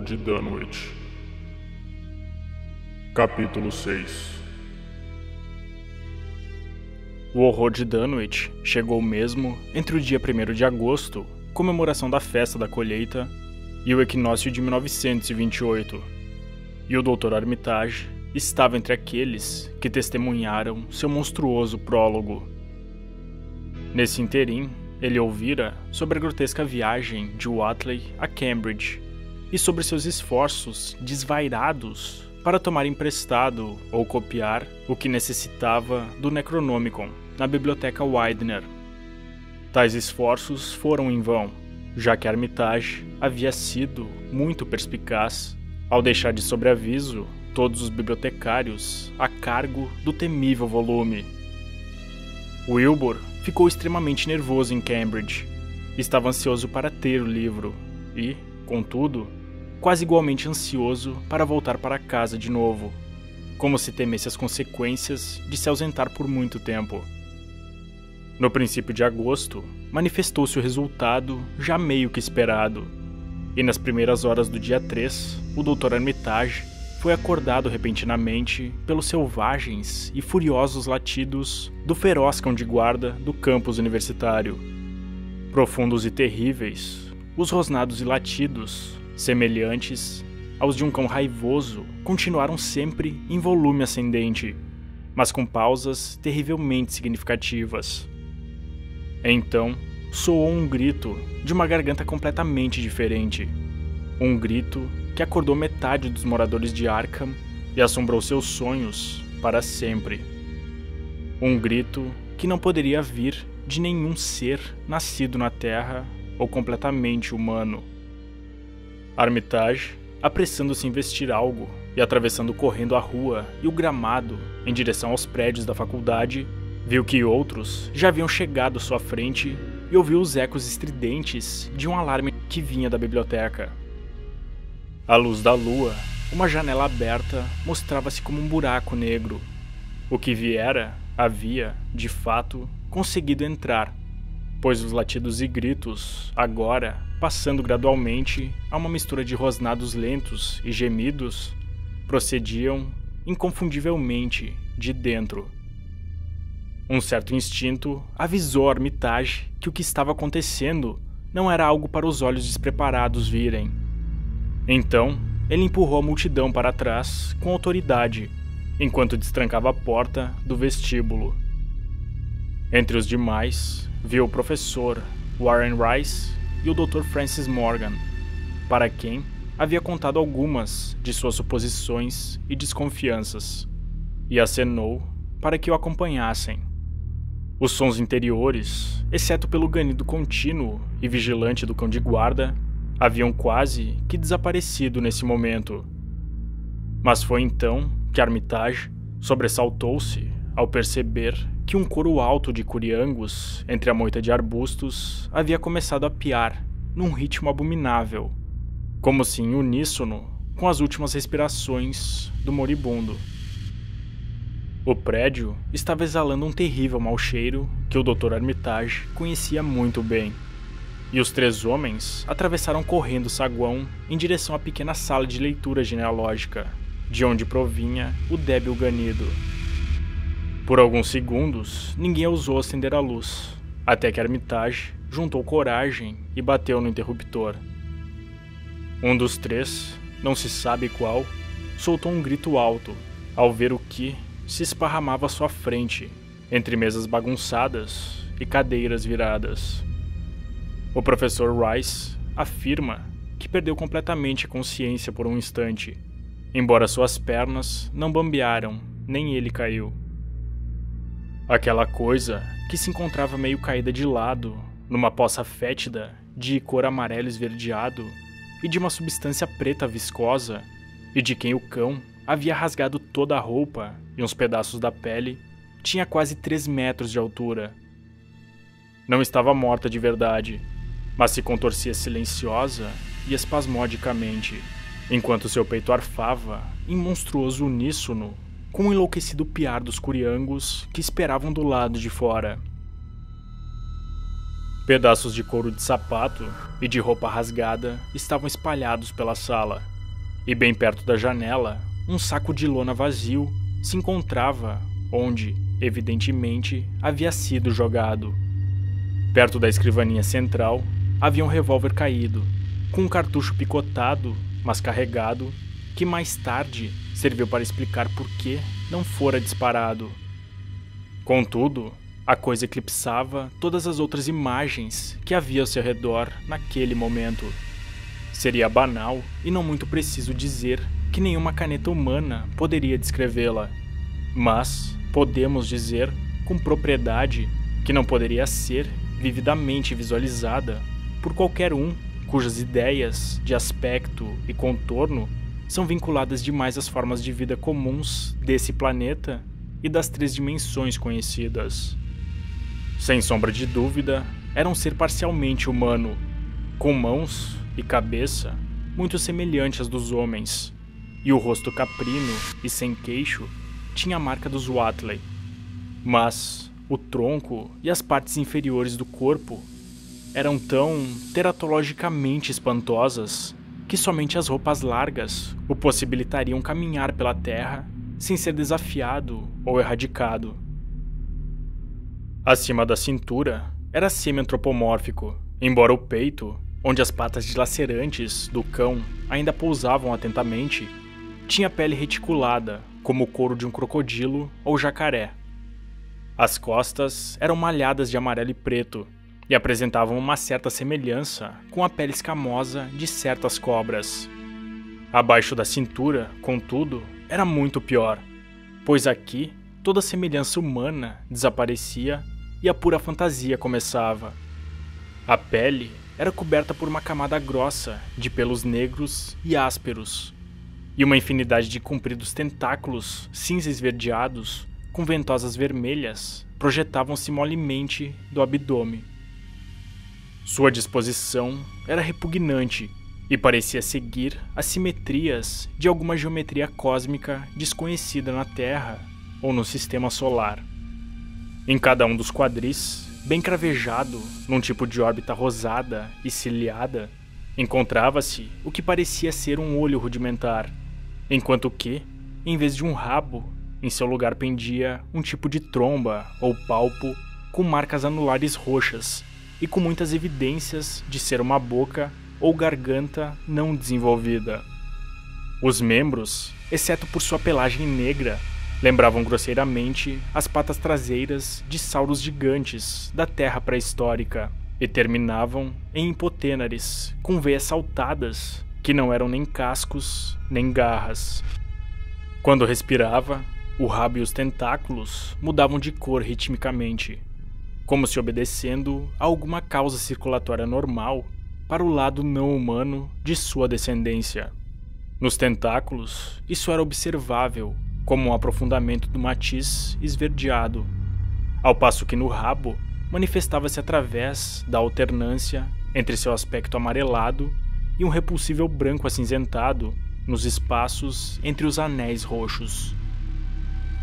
de Dunwich. Capítulo 6. O horror de Dunwich chegou mesmo entre o dia 1º de agosto, comemoração da festa da colheita, e o equinócio de 1928, e o Dr. Armitage estava entre aqueles que testemunharam seu monstruoso prólogo. Nesse interim, ele ouvira sobre a grotesca viagem de Whately a Cambridge e sobre seus esforços desvairados para tomar emprestado ou copiar o que necessitava do Necronomicon na biblioteca Widener. Tais esforços foram em vão, já que Armitage havia sido muito perspicaz ao deixar de sobreaviso todos os bibliotecários a cargo do temível volume. Wilbur ficou extremamente nervoso em Cambridge. Estava ansioso para ter o livro e, contudo, quase igualmente ansioso para voltar para casa de novo, como se temesse as consequências de se ausentar por muito tempo. No princípio de agosto, manifestou-se o resultado já meio que esperado, e nas primeiras horas do dia 3, o Dr. Armitage foi acordado repentinamente pelos selvagens e furiosos latidos do feroz cão de guarda do campus universitário. Profundos e terríveis, os rosnados e latidos, semelhantes aos de um cão raivoso, continuaram sempre em volume ascendente, mas com pausas terrivelmente significativas. Então, soou um grito de uma garganta completamente diferente. Um grito que acordou metade dos moradores de Arkham e assombrou seus sonhos para sempre. Um grito que não poderia vir de nenhum ser nascido na Terra ou completamente humano. Armitage, apressando-se em vestir algo e atravessando correndo a rua e o gramado em direção aos prédios da faculdade, viu que outros já haviam chegado à sua frente e ouviu os ecos estridentes de um alarme que vinha da biblioteca. À luz da lua, uma janela aberta mostrava-se como um buraco negro. O que viera havia, de fato, conseguido entrar, pois os latidos e gritos, agora, passando gradualmente a uma mistura de rosnados lentos e gemidos, procediam, inconfundivelmente, de dentro. Um certo instinto avisou Armitage que o que estava acontecendo não era algo para os olhos despreparados virem. Então, ele empurrou a multidão para trás com autoridade, enquanto destrancava a porta do vestíbulo. Entre os demais, viu o professor Warren Rice e o Dr. Francis Morgan, para quem havia contado algumas de suas suposições e desconfianças, e acenou para que o acompanhassem. Os sons interiores, exceto pelo ganido contínuo e vigilante do cão de guarda, haviam quase que desaparecido nesse momento. Mas foi então que Armitage sobressaltou-se ao perceber que um coro alto de curiangos entre a moita de arbustos havia começado a piar num ritmo abominável, como se em uníssono com as últimas respirações do moribundo. O prédio estava exalando um terrível mau cheiro que o Dr. Armitage conhecia muito bem, e os 3 homens atravessaram correndo o saguão em direção à pequena sala de leitura genealógica, de onde provinha o débil ganido. Por alguns segundos, ninguém ousou acender a luz, até que Armitage juntou coragem e bateu no interruptor. Um dos 3, não se sabe qual, soltou um grito alto ao ver o que se esparramava à sua frente, entre mesas bagunçadas e cadeiras viradas. O professor Rice afirma que perdeu completamente a consciência por um instante, embora suas pernas não bambearam, nem ele caiu. Aquela coisa que se encontrava meio caída de lado, numa poça fétida de cor amarelo esverdeado e de uma substância preta viscosa, e de quem o cão havia rasgado toda a roupa e uns pedaços da pele, tinha quase 3 metros de altura. Não estava morta de verdade, mas se contorcia silenciosa e espasmodicamente, enquanto seu peito arfava em monstruoso uníssono com o enlouquecido piar dos curiangos que esperavam do lado de fora. Pedaços de couro de sapato e de roupa rasgada estavam espalhados pela sala, e bem perto da janela, um saco de lona vazio se encontrava onde, evidentemente, havia sido jogado. Perto da escrivaninha central, havia um revólver caído, com um cartucho picotado, mas carregado, que mais tarde serviu para explicar por que não fora disparado. Contudo, a coisa eclipsava todas as outras imagens que havia ao seu redor naquele momento. Seria banal e não muito preciso dizer que nenhuma caneta humana poderia descrevê-la, mas podemos dizer com propriedade que não poderia ser vividamente visualizada por qualquer um cujas ideias de aspecto e contorno são vinculadas demais às formas de vida comuns desse planeta e das 3 dimensões conhecidas. Sem sombra de dúvida, era um ser parcialmente humano, com mãos e cabeça muito semelhantes às dos homens, e o rosto caprino e sem queixo tinha a marca dos Watley. Mas o tronco e as partes inferiores do corpo eram tão teratologicamente espantosas que somente as roupas largas o possibilitariam caminhar pela terra sem ser desafiado ou erradicado. Acima da cintura era semi-antropomórfico, embora o peito, onde as patas dilacerantes do cão ainda pousavam atentamente, tinha pele reticulada, como o couro de um crocodilo ou jacaré. As costas eram malhadas de amarelo e preto, e apresentavam uma certa semelhança com a pele escamosa de certas cobras. Abaixo da cintura, contudo, era muito pior, pois aqui toda semelhança humana desaparecia e a pura fantasia começava. A pele era coberta por uma camada grossa de pelos negros e ásperos, e uma infinidade de compridos tentáculos cinza esverdeados com ventosas vermelhas projetavam-se molemente do abdômen. Sua disposição era repugnante e parecia seguir as simetrias de alguma geometria cósmica desconhecida na Terra ou no Sistema Solar. Em cada um dos quadris, bem cravejado num tipo de órbita rosada e ciliada, encontrava-se o que parecia ser um olho rudimentar, enquanto que, em vez de um rabo, em seu lugar pendia um tipo de tromba ou palpo com marcas anulares roxas e com muitas evidências de ser uma boca ou garganta não desenvolvida. Os membros, exceto por sua pelagem negra, lembravam grosseiramente as patas traseiras de sauros gigantes da Terra pré-histórica e terminavam em hipotênares com veias saltadas que não eram nem cascos nem garras. Quando respirava, o rabo e os tentáculos mudavam de cor ritmicamente, como se obedecendo a alguma causa circulatória normal para o lado não humano de sua descendência. Nos tentáculos, isso era observável como um aprofundamento do matiz esverdeado, ao passo que no rabo manifestava-se através da alternância entre seu aspecto amarelado e um repulsível branco acinzentado nos espaços entre os anéis roxos.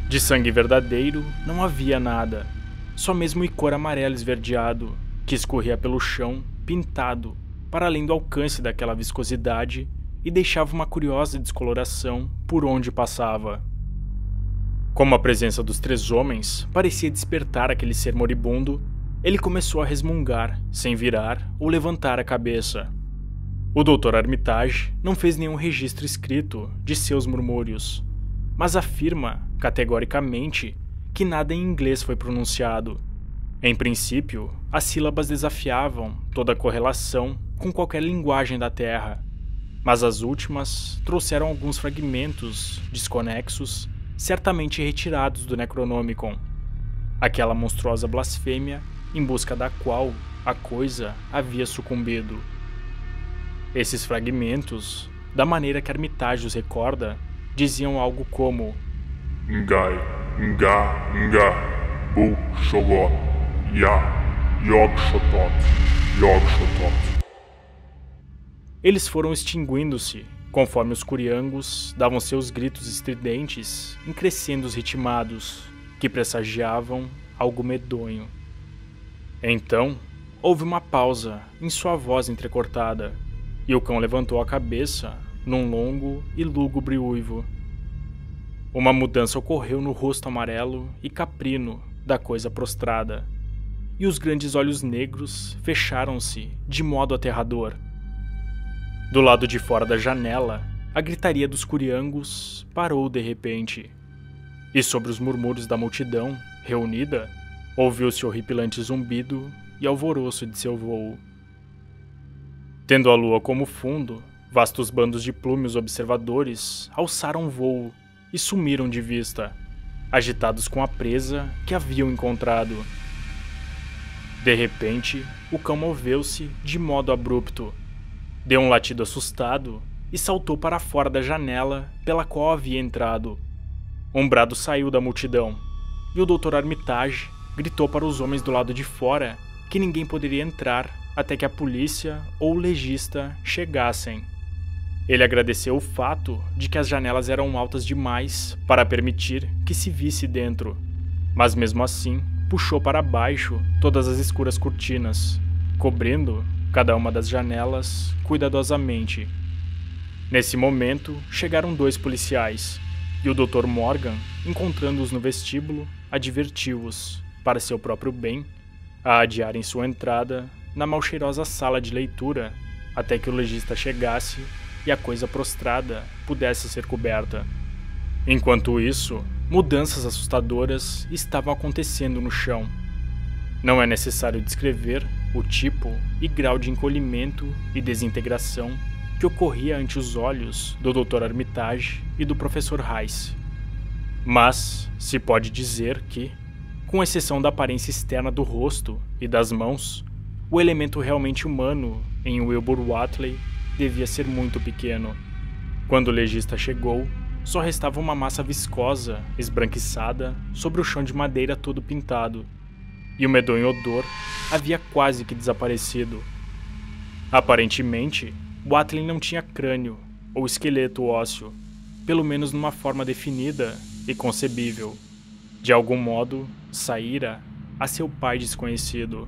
De sangue verdadeiro não havia nada, só mesmo o icor amarelo esverdeado que escorria pelo chão pintado para além do alcance daquela viscosidade e deixava uma curiosa descoloração por onde passava. Como a presença dos 3 homens parecia despertar aquele ser moribundo, ele começou a resmungar, sem virar ou levantar a cabeça. O Dr. Armitage não fez nenhum registro escrito de seus murmúrios, mas afirma, categoricamente, que nada em inglês foi pronunciado. Em princípio, as sílabas desafiavam toda a correlação com qualquer linguagem da Terra, mas as últimas trouxeram alguns fragmentos desconexos, certamente retirados do Necronomicon, aquela monstruosa blasfêmia em busca da qual a coisa havia sucumbido. Esses fragmentos, da maneira que Armitage os recorda, diziam algo como Ngai, Nga, Nga, Bu, Shogot, Ya, Yog Shotot, Yog Shotot. Eles foram extinguindo-se, conforme os curiangos davam seus gritos estridentes em crescendos ritmados, que pressagiavam algo medonho. Então, houve uma pausa em sua voz entrecortada, e o cão levantou a cabeça num longo e lúgubre uivo. Uma mudança ocorreu no rosto amarelo e caprino da coisa prostrada, e os grandes olhos negros fecharam-se de modo aterrador. Do lado de fora da janela, a gritaria dos curiangos parou de repente, e sobre os murmúrios da multidão reunida, ouviu-se horripilante zumbido e alvoroço de seu vôo. Tendo a lua como fundo, vastos bandos de plúmios observadores alçaram vôo e sumiram de vista, agitados com a presa que haviam encontrado. De repente, o cão moveu-se de modo abrupto, deu um latido assustado e saltou para fora da janela pela qual havia entrado. Um brado saiu da multidão, e o Dr. Armitage gritou para os homens do lado de fora que ninguém poderia entrar até que a polícia ou o legista chegassem. Ele agradeceu o fato de que as janelas eram altas demais para permitir que se visse dentro, mas mesmo assim puxou para baixo todas as escuras cortinas, cobrindo cada uma das janelas cuidadosamente. Nesse momento, chegaram 2 policiais, e o Dr. Morgan, encontrando-os no vestíbulo, advertiu-os, para seu próprio bem, a adiarem sua entrada na mal-cheirosa sala de leitura até que o legista chegasse e a coisa prostrada pudesse ser coberta. Enquanto isso, mudanças assustadoras estavam acontecendo no chão. Não é necessário descrever o tipo e grau de encolhimento e desintegração que ocorria ante os olhos do Dr. Armitage e do Professor Heiss. Mas se pode dizer que, com exceção da aparência externa do rosto e das mãos, o elemento realmente humano em Wilbur Whately devia ser muito pequeno. Quando o legista chegou, só restava uma massa viscosa, esbranquiçada, sobre o chão de madeira todo pintado, e o medonho odor havia quase que desaparecido. Aparentemente, Whately não tinha crânio ou esqueleto ósseo, pelo menos numa forma definida e concebível. De algum modo, saíra a seu pai desconhecido.